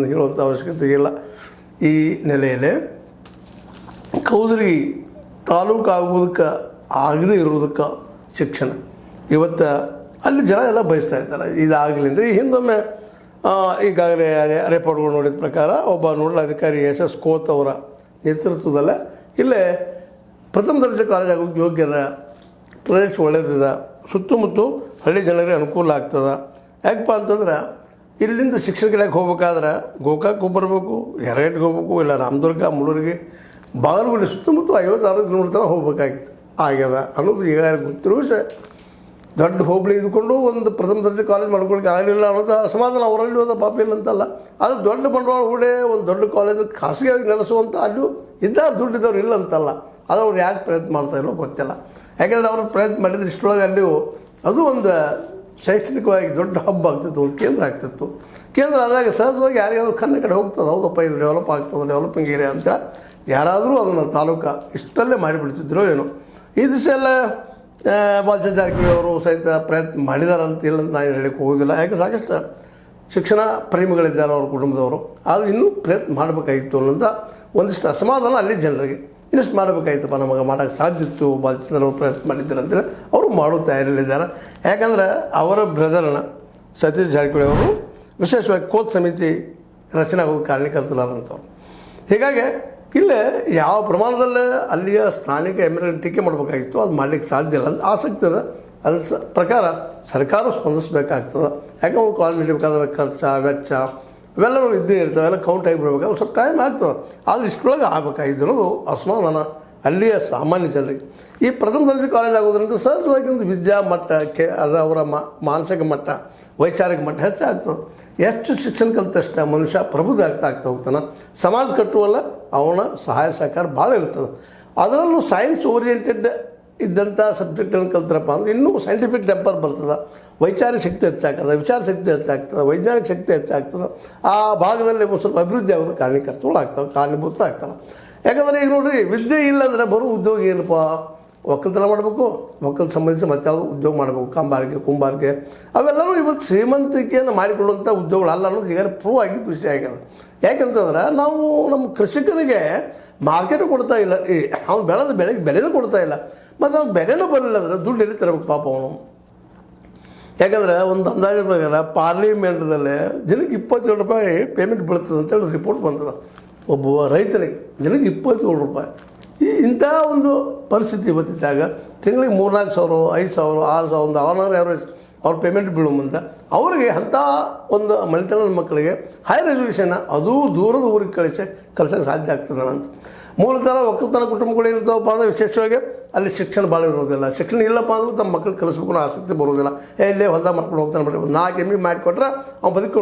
ಅದನ್ನು ಹೇಳುವಂಥ ಅವಶ್ಯಕತೆ ಇಲ್ಲ. ಈ ನೆಲೆಯಲ್ಲಿ ಕೌದರಿ ತಾಲೂಕು ಆಗುವುದಕ್ಕೆ ಆಗದೇ ಇರೋದಕ್ಕೆ ಶಿಕ್ಷಣ ಇವತ್ತು ಅಲ್ಲಿ ಜನ ಎಲ್ಲ ಬಯಸ್ತಾ ಇದ್ದಾರೆ ಇದಾಗಲಿ ಅಂದರೆ. ಹಿಂದೊಮ್ಮೆ ಈಗಾಗಲೇ ರಿಪೋರ್ಟ್ಗಳು ನೋಡಿದ ಪ್ರಕಾರ ಒಬ್ಬ ನೋಡಲ್ ಅಧಿಕಾರಿ ಯಶಸ್ ಕೋತ್ ಅವರ ನೇತೃತ್ವದಲ್ಲೇ ಇಲ್ಲೇ ಪ್ರಥಮ ದರ್ಜೆ ಕಾಲೇಜ್ ಆಗೋಕ್ಕೆ ಯೋಗ್ಯದ, ಪ್ರದೇಶ ಒಳ್ಳೆಯದಿದೆ, ಸುತ್ತಮುತ್ತ ಹಳ್ಳಿ ಜನರಿಗೆ ಅನುಕೂಲ ಆಗ್ತದೆ. ಯಾಕಪ್ಪ ಅಂತಂದ್ರೆ ಇಲ್ಲಿಂದ ಶಿಕ್ಷಣ ಕಡೆಗೆ ಹೋಗ್ಬೇಕಾದ್ರೆ ಗೋಕಾಕ್ ಬರಬೇಕು, ಯರಗಟ್ಟಿಗೆ ಹೋಗ್ಬೇಕು, ಇಲ್ಲ ರಾಮದುರ್ಗ ಮುಳೂರಿಗೆ ಬಾಗಲಗುಡಿ ಸುತ್ತಮುತ್ತ 50-60 ಕಿಲೋಮೀಟರ್ ತನಕ ಹೋಗ್ಬೇಕಾಗಿತ್ತು ಆಗ್ಯದ ಅನ್ನೋದು ಈಗಾಗಲೇ ಗೊತ್ತಿರೋ ವಿಷಯ. ದೊಡ್ಡ ಹೋಬಳಿ ಇದ್ಕೊಂಡು ಒಂದು ಪ್ರಥಮ ದರ್ಜೆ ಕಾಲೇಜ್ ಮಾಡ್ಕೊಳಕ್ಕೆ ಆಗಲಿಲ್ಲ ಅನ್ನೋದು ಅಸಮಾಧಾನ ಅವರಲ್ಲಿ ಹೋದ ಪಾಪ ಇಲ್ಲ ಅಂತಲ್ಲ. ಅದು ದೊಡ್ಡ ಬಂಡವಾಳ ಹೂಡೆ ಒಂದು ದೊಡ್ಡ ಕಾಲೇಜ್ ಖಾಸಗಿಯಾಗಿ ನಡೆಸುವಂಥ ಅಲ್ಲೂ ಇದ್ದಾರೆ, ದುಡ್ಡಿದ್ದವ್ರು ಇಲ್ಲ ಅಂತಲ್ಲ. ಆದರೆ ಅವ್ರು ಯಾಕೆ ಪ್ರಯತ್ನ ಮಾಡ್ತಾಯಿಲ್ಲೋ ಗೊತ್ತಿಲ್ಲ. ಯಾಕೆಂದರೆ ಅವರು ಪ್ರಯತ್ನ ಮಾಡಿದ್ರೆ ಇಷ್ಟೊಳಗೆ ಅಲ್ಲಿಯೂ ಅದು ಒಂದು ಶೈಕ್ಷಣಿಕವಾಗಿ ದೊಡ್ಡ ಹಬ್ ಆಗ್ತಿತ್ತು, ಒಂದು ಕೇಂದ್ರ ಆಗ್ತಿತ್ತು. ಕೇಂದ್ರ ಆದಾಗ ಸಹಜವಾಗಿ ಯಾರಿಗಾದ್ರೂ ಕನ್ನ ಕಡೆ ಹೋಗ್ತದೆ, ಹೌದಪ್ಪ ಇದು ಡೆವಲಪ್ ಆಗ್ತದೆ, ಡೆವಲಪಿಂಗ್ ಏರಿಯಾ ಅಂತ ಯಾರಾದರೂ ಅದನ್ನು ತಾಲೂಕು ಇಷ್ಟಲ್ಲೇ ಮಾಡಿಬಿಡ್ತಿದ್ರು ಏನೋ. ಈ ದಿವಸ ಎಲ್ಲ ಬಾಲಚಂದ್ರ ಜಾರಕಿಹೊಳಿ ಅವರು ಸಹಿತ ಪ್ರಯತ್ನ ಮಾಡಿದ್ದಾರೆ ಅಂತ ಇಲ್ಲ ಅಂತ ನಾನು ಹೇಳಕ್ಕೆ ಹೋಗೋದಿಲ್ಲ. ಯಾಕೆ ಸಾಕಷ್ಟು ಶಿಕ್ಷಣ ಪ್ರೇಮಿಗಳಿದ್ದಾರೆ ಅವ್ರ ಕುಟುಂಬದವರು. ಆದರೂ ಇನ್ನೂ ಪ್ರಯತ್ನ ಮಾಡಬೇಕಾಗಿತ್ತು ಅನ್ನೋಂಥ ಒಂದಿಷ್ಟು ಅಸಮಾಧಾನ ಅಲ್ಲಿ ಜನರಿಗೆ. ಇನ್ನಷ್ಟು ಮಾಡಬೇಕಾಯ್ತಪ್ಪ, ನಮಗೆ ಮಾಡೋಕ್ಕೆ ಸಾಧ್ಯ ಇತ್ತು, ಬಾಲಚಂದ್ರ ಅವರು ಪ್ರಯತ್ನ ಮಾಡಿದ್ದಾರೆ ಅಂತೇಳಿ ಅವರು ಮಾಡೋ ತಯಾರಿಯಲ್ಲಿದ್ದಾರೆ. ಯಾಕಂದರೆ ಅವರ ಬ್ರದರ್ನ ಸತೀಶ್ ಜಾರಕಿಹೊಳಿ ಅವರು ವಿಶೇಷವಾಗಿ ಕೋತ್ ಸಮಿತಿ ರಚನೆ ಆಗೋದು ಕಾರಣಕರ್ತರಾದಂಥವ್ರು. ಹೀಗಾಗಿ ಇಲ್ಲೇ ಯಾವ ಪ್ರಮಾಣದಲ್ಲೇ ಅಲ್ಲಿಯ ಸ್ಥಾನಿಕ ಎಮ್ಮೆಲ್ಲೆ ಟೀಕೆ ಮಾಡಬೇಕಾಗಿತ್ತು ಅದು ಮಾಡಲಿಕ್ಕೆ ಸಾಧ್ಯ ಇಲ್ಲ ಅಂತ ಆಸಕ್ತಿ ಅದ. ಅದ್ರ ಪ್ರಕಾರ ಸರ್ಕಾರ ಸ್ಪಂದಿಸಬೇಕಾಗ್ತದೆ. ಯಾಕಂದ್ರೆ ಒಂದು ಕಾಲೇಜ್ ನಡಿಬೇಕಾದ್ರೆ ಖರ್ಚು ವೆಚ್ಚ ಅವೆಲ್ಲರೂ ಇದ್ದೇ ಇರ್ತವೆ, ಎಲ್ಲ ಕೌಂಟ್ ಆಗಿ ಬರಬೇಕಾದ್ರೆ ಸ್ವಲ್ಪ ಟೈಮ್ ಆಗ್ತದೆ. ಆದರೆ ಇಷ್ಟರೊಳಗೆ ಆಗಬೇಕಾಗಿದ್ದು ಅನ್ನೋದು ಅಸಮಾಧಾನ ಅಲ್ಲಿಯ ಸಾಮಾನ್ಯ ಜನರಿಗೆ. ಈ ಪ್ರಥಮ ದರ್ಜೆ ಕಾಲೇಜ್ ಆಗೋದ್ರಿಂದ ಸಹಜವಾಗಿ ಒಂದು ವಿದ್ಯಾ ಮಟ್ಟ ಅದು ಅವರ ಮಾನಸಿಕ ಮಟ್ಟ, ವೈಚಾರಿಕ ಮಟ್ಟ ಹೆಚ್ಚಾಗ್ತದೆ. ಎಷ್ಟು ಶಿಕ್ಷಣ ಕಲಿತಷ್ಟ ಮನುಷ್ಯ ಪ್ರಬುದ್ಧ ಆಗ್ತಾ ಹೋಗ್ತಾನೆ, ಸಮಾಜ ಕಟ್ಟುವಲ್ಲ ಅವನ ಸಹಾಯ ಸಹಕಾರ ಭಾಳ ಇರ್ತದೆ. ಅದರಲ್ಲೂ ಸೈನ್ಸ್ ಓರಿಯೆಂಟೆಡ್ ಇದ್ದಂಥ ಸಬ್ಜೆಕ್ಟನ್ನು ಕಲ್ತ್ರಪ್ಪ ಅಂದ್ರೆ ಇನ್ನೂ ಸೈಂಟಿಫಿಕ್ ಟೆಂಪರ್ ಬರ್ತದೆ, ವೈಚಾರಿಕ ಶಕ್ತಿ ಹೆಚ್ಚಾಗ್ತದೆ, ವಿಚಾರ ಶಕ್ತಿ ಹೆಚ್ಚಾಗ್ತದೆ, ವೈಜ್ಞಾನಿಕ ಶಕ್ತಿ ಹೆಚ್ಚಾಗ್ತದೆ. ಆ ಭಾಗದಲ್ಲಿ ಒಂದು ಸ್ವಲ್ಪ ಅಭಿವೃದ್ಧಿ ಆಗೋದು ಕಾರಣೀಕರ್ತಗಳಾಗ್ತವೆ, ಕಾರಣೀಭೂತರಾಗ್ತವೆ. ಯಾಕಂದರೆ ಈಗ ನೋಡಿರಿ, ವಿದ್ಯೆ ಇಲ್ಲಂದ್ರೆ ಬರೋ ಉದ್ಯೋಗ ಏನಪ್ಪ, ಒಕ್ಕಲ್ತನ ಮಾಡಬೇಕು, ಒಕ್ಕಲ್ ಸಂಬಂಧಿಸಿ ಮತ್ತೆ ಯಾವುದು ಉದ್ಯೋಗ ಮಾಡಬೇಕು, ಕುಂಬಾರಿಕೆ ಅವೆಲ್ಲವೂ ಇವತ್ತು ಶ್ರೀಮಂತಿಕೆಯನ್ನು ಮಾಡಿಕೊಳ್ಳುವಂಥ ಉದ್ಯೋಗಗಳಲ್ಲ ಅನ್ನೋದು ಈಗ ಪ್ರೂವ್ ಆಗಿದ್ದು ವಿಷಯ ಆಗ್ಯದ. ಯಾಕಂತಂದ್ರೆ ನಾವು ನಮ್ಮ ಕೃಷಿಕನಿಗೆ ಮಾರ್ಕೆಟ್ ಕೊಡ್ತಾ ಇಲ್ಲ, ಅವ್ನು ಬೆಳೆದ ಬೆಳೆಗೆ ಬೆಲೆನೂ ಕೊಡ್ತಾ ಇಲ್ಲ. ಮತ್ತು ಅವ್ನು ಬೆಲೆನೂ ಬರಲಿಲ್ಲ ಅಂದರೆ ದುಡ್ಡು ಎಲ್ಲಿ ತರಬೇಕು ಪಾಪ ಅವನು. ಯಾಕಂದರೆ ಒಂದು ಅಂದಾಜಿನ ಪ್ರಕಾರ ಪಾರ್ಲಿಮೆಂಟ್ದಲ್ಲೇ ಜನಕ್ಕೆ 27 ರೂಪಾಯಿ ಪೇಮೆಂಟ್ ಬೀಳ್ತದೆ ಅಂತೇಳಿ ರಿಪೋರ್ಟ್ ಬಂತದ. ಒಬ್ಬ ರೈತನಿಗೆ ಜನಕ್ಕೆ 27 ರೂಪಾಯಿ. ಇಂಥ ಒಂದು ಪರಿಸ್ಥಿತಿ ಇವತ್ತಿದ್ದಾಗ ತಿಂಗಳಿಗೆ 3-4 ಸಾವಿರ, 5 ಸಾವಿರ, 6 ಸಾವಿರ, ಒಂದು ಅವನವ್ರು ಯಾರು ಅವ್ರ ಪೇಮೆಂಟ್ ಬೀಳೋ ಮುಂದೆ ಅವರಿಗೆ ಅಂಥ ಒಂದು ಮನೆತನದ ಮಕ್ಕಳಿಗೆ ಹೈಯರ್ ಎಜುಕೇಷನ್ ಅದು ದೂರದ ಊರಿಗೆ ಕಳಿಸೋಕ್ಕೆ ಸಾಧ್ಯ ಆಗ್ತದೆ ಅಂತ. ಮೂಲತಃ ಒಕ್ಕಲ್ತನ ಕುಟುಂಬಗಳು ಏನಿರ್ತಾವಪ್ಪ ಅಂದರೆ ವಿಶೇಷವಾಗಿ ಅಲ್ಲಿ ಶಿಕ್ಷಣ ಭಾಳ ಇರೋದಿಲ್ಲ. ಶಿಕ್ಷಣ ಇಲ್ಲಪ್ಪ ಅಂದ್ರೆ ತಮ್ಮ ಮಕ್ಕಳು ಕಲಿಸ್ಬೇಕು ಅನ್ನೋ ಆಸಕ್ತಿ ಬರೋದಿಲ್ಲ. ಇಲ್ಲೇ ಹೊಲ್ದಾಗ ಮಾಡ್ಕೊಂಡು ಹೋಗ್ತಾನೆ, 4 ಎಮ್ಮೆ ಮಾಡಿಕೊಟ್ರೆ ಅವ್ನು ಬದುಕಿ